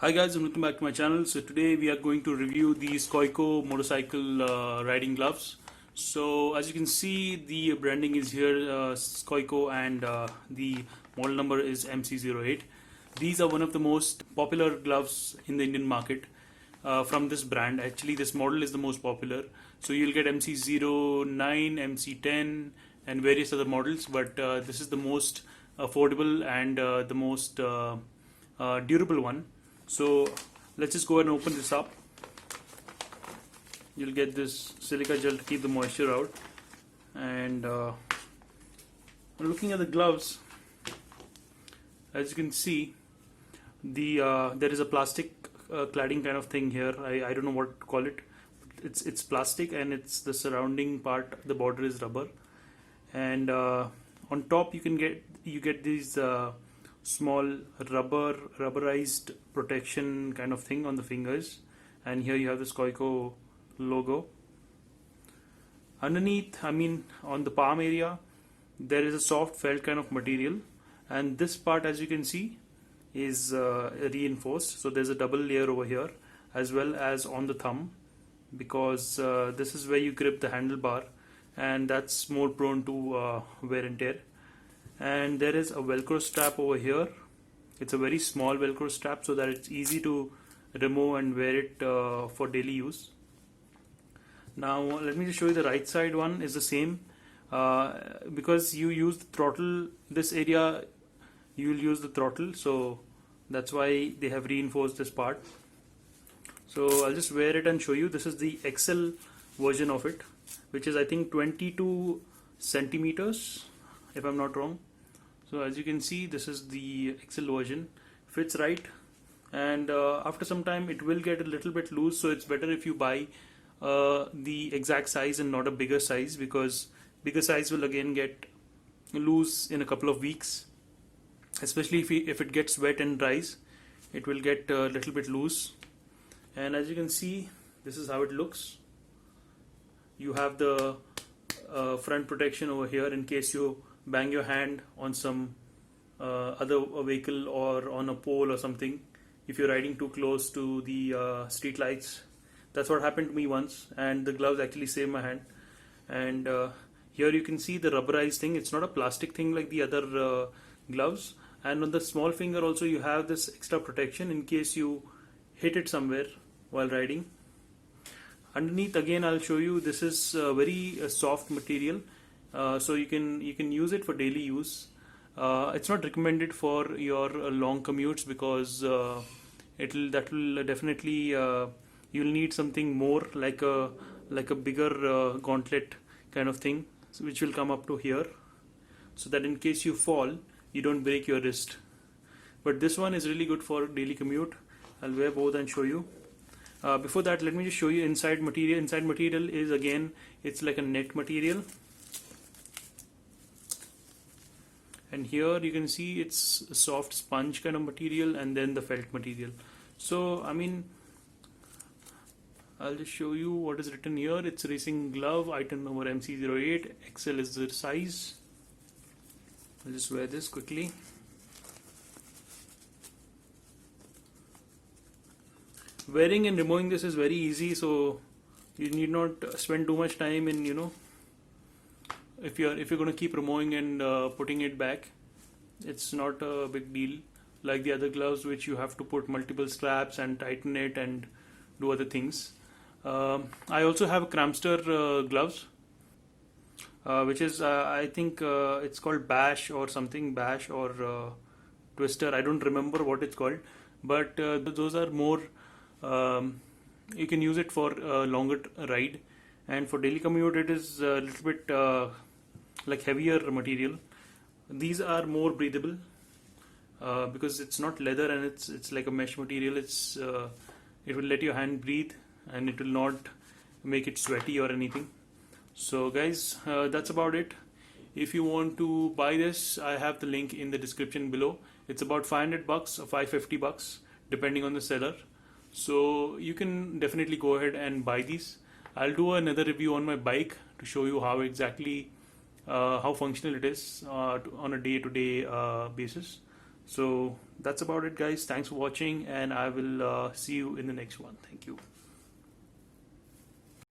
Hi guys, and welcome back to my channel. So today we are going to review the Skoiko motorcycle riding gloves. So as you can see, the branding is here, Skoiko, and the model number is MC08. These are one of the most popular gloves in the Indian market from this brand. Actually, this model is the most popular. So you'll get MC09, MC10, and various other models, but this is the most affordable and the most durable one. So let's just go ahead and open this up. You'll get this silica gel to keep the moisture out. And looking at the gloves, as you can see, there is a plastic cladding kind of thing here. I don't know what to call it. It's plastic, and it's the surrounding part. The border is rubber, and on top you get these small rubberized protection kind of thing on the fingers, and here you have the Skoiko logo. Underneath, I mean on the palm area, there is a soft felt kind of material, and this part, as you can see, is reinforced. So there's a double layer over here as well as on the thumb, because this is where you grip the handlebar, and that's more prone to wear and tear. And there is a velcro strap over here. It's a very small velcro strap so that it's easy to remove and wear it for daily use. Now let me just show you the right side one is the same. Because you use the throttle, this area you will use the throttle, so that's why they have reinforced this part. So I'll just wear it and show you. This is the XL version of it, which is I think 22 centimeters if I'm not wrong. So as you can see, this is the XL version. Fits right, and after some time it will get a little bit loose, so it's better if you buy the exact size and not a bigger size, because bigger size will again get loose in a couple of weeks, especially if it gets wet and dries. It will get a little bit loose. And as you can see, this is how it looks. You have the front protection over here in case you bang your hand on some other vehicle or on a pole or something, if you're riding too close to the street lights. That's what happened to me once, and the gloves actually saved my hand. And here you can see the rubberized thing. It's not a plastic thing like the other gloves. And on the small finger also you have this extra protection in case you hit it somewhere while riding. Underneath, again, I'll show you, this is very soft material, so you can use it for daily use. It's not recommended for your long commutes, because that will definitely you'll need something more like a bigger gauntlet kind of thing, which will come up to here, so that in case you fall you don't break your wrist. But this one is really good for daily commute. I'll wear both and show you. Before that, let me just show you inside material. Inside material is, again, it's like a net material, and here you can see it's a soft sponge kind of material, and then the felt material. So I mean, I'll just show you what is written here. It's racing glove, item number MC08, XL is the size. I'll just wear this quickly. Wearing and removing this is very easy, so you need not spend too much time in, if you're going to keep removing and putting it back. It's not a big deal like the other gloves, which you have to put multiple straps and tighten it and do other things. I also have Crampster gloves, which is I think it's called Bash or something, Bash or Twister. I don't remember what it's called, but those are more you can use it for a longer ride, and for daily commute it is a little bit like heavier material. These are more breathable because it's not leather, and it's like a mesh material. It will let your hand breathe, and it will not make it sweaty or anything. So guys, that's about it. If you want to buy this, I have the link in the description below. It's about $500 or $550 depending on the seller. So you can definitely go ahead and buy these. I'll do another review on my bike to show you how exactly how functional it is on a day-to-day basis. So that's about it, guys. Thanks for watching, and I will see you in the next one. Thank you.